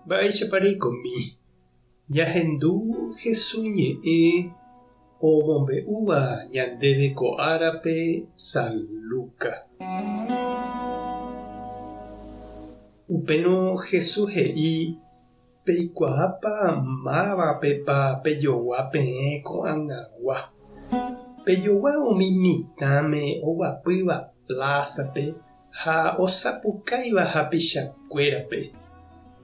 Mba'éichapa reikomi. Jahendu Jesús ñe'ẽ omombe'úva ñandéve ko árape San Lucas. Upérõ Jesús he'i peikuaápa mávapepa pejogua peẽ ko'ag̃agua. Pejogua umi mitãme oguapýva plázape ha osapukáiva hapichakuérape.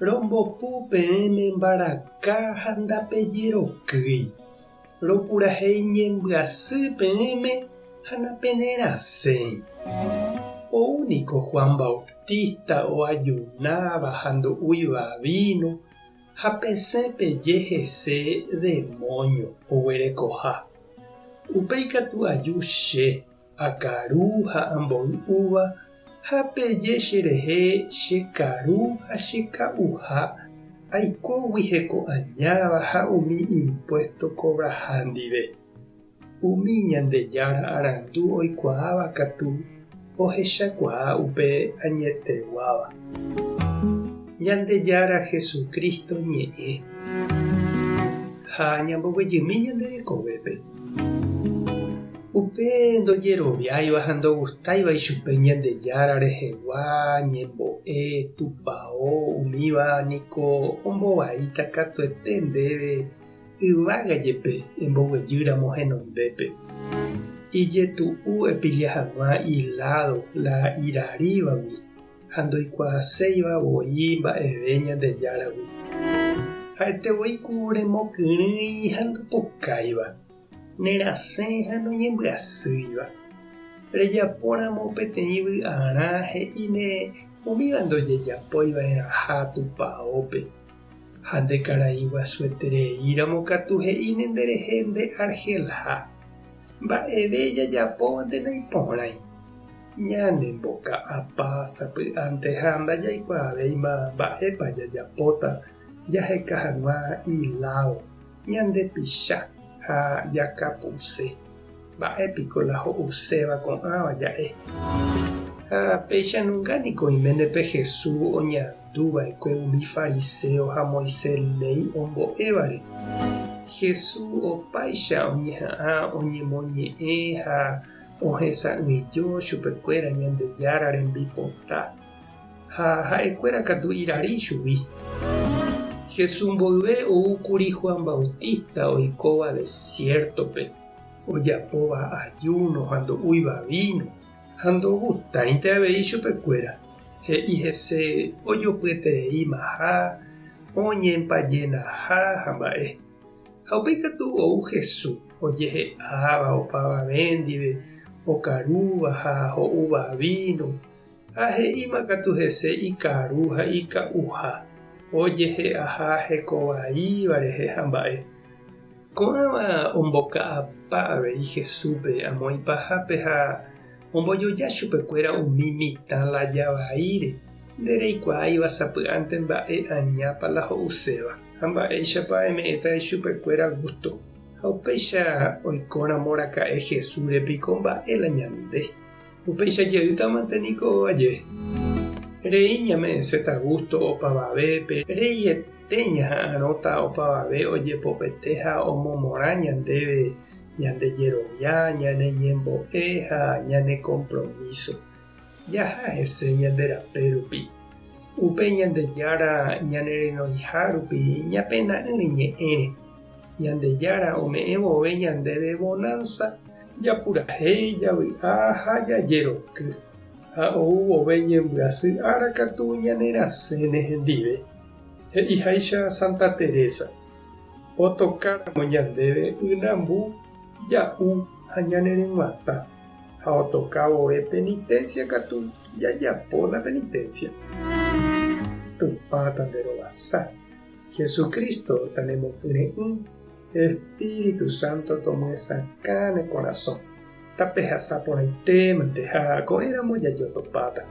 Rombopu peẽme mbaraka ha ndapejerokýi. Ropurahéi ñembyasy peẽme ha napenerasẽi. Oúniko Juan Bautista oajunáva ha ndo'úiva vino ha pesẽpeje hese demónio oguerekoha. Upéi katu aju che, akaru ha amboy'úva ha peje cherehe chekaru ha cheka'uha aikógui heko'añáva ha umi impuesto cobraha ndive. Umi Ñandejára arandu oikuaáva katu ohechakuaa upe añeteguáva. Ñandejára Jesucristo ñe'ẽ ha ñamboguejymi ñanderekovépe. Upe ndojeroviáiva ha ndogustáiva ichupe Ñandejára rehegua ñembo'e tupão umíva niko ombovaíta katuete ndéve yvága jepe emboguejýramo henondépe. Ijetu'u epilla hag̃ua ilado la irarívagui ha ndoikuaaséiva voi mba'eve Ñandejáragui. Ha'etevoi ku remokyrỹi ha ndopokáiva. Nerasẽ ha noñembyasýiva. Rejapóramo peteĩ vy'arã he'íne umíva ndojejapóiva'erãha tupãópe. Ha ndekarai guasuetereíramo katu he'íne nderehe nde Argelha. Mba'eve jajapóvante naiporãi. Ñanemboka'apa sapy'ánte ha ndajaikuaavéima mba'épa jajapóta jaheka hag̃ua ilado ñandepicha ha jakapuse. Mba'épiko la ho'uséva ko'ãva ja'e. Ha peichánunganiko oiménepe Jesús oñanduva'ekue umi fariseo ha Moisés ley ombo'évare. Jesús opáicha oñeha'ã oñemoñe'ẽ ha ohesa'ỹijo chupekuéra Ñandejára rembipota. Ha ha'ekuéra katu irari chugui. Jesús mboyve oúkuri Juan Bautista oikóva desiertope. Ojapóva ayuno ha ndo'úiva vino. Ha ndogustáinte avei chupekuéra. He'i hese ojopyetereímaha, oñempajenaha ha mba'e. Ha upéi katu ou Jesús ojehe'áva opavave ndive okarúva ha ho'úva vino. Ha he'íma katu hese ikaru ha ika'uha. Ojehe'aha hekovaíva rehe ha mba'e. Ko'ãva omboka'apa avei Jesúspe amo ipahápe ha ombojoja chupekuéra umi mitã la javaíre. Ndereikuaáiva sapy'ánte mba'e añápa la ho'uséva. Ha mba'éichapa eme'ẽta chupekuéra gusto. Ha upéicha oikóramo-raka'e Jesús repiko mba'e la ñande. Upéicha jeýtamante niko aje. Rei ñame'ẽséta gusto opavavépe, rei hete ñaha'ãrõta opavave ojepopete ha omomorã ñandéve ñandejerovia, ñane ñembo'e ha ñane compromiso. Jaha hese ñande rape rupi. Upe Ñandejára ñanerenoiha rupi ñapena'ỹre ñe'ẽre. Ñandejára ome'ẽ vove ñandéve bonanza japurahéi javy'a ha jajeroky. Ha ou vove ñembyasy árakatu ñanerasẽne hendive. He'iháicha Santa Teresa. Otokáramo ñandéve ynambu, ja'u ha ñaneryguatã. Ha otoka vove penitencia katu jajapóna penitencia. Tupãta nderovasa. Jesucristo tanemokyrẽ'ỹ. Espíritu Santo tomyesãkã ne corazón. Tapehasaporãitémante ha ko'ẽramo jajotopáta.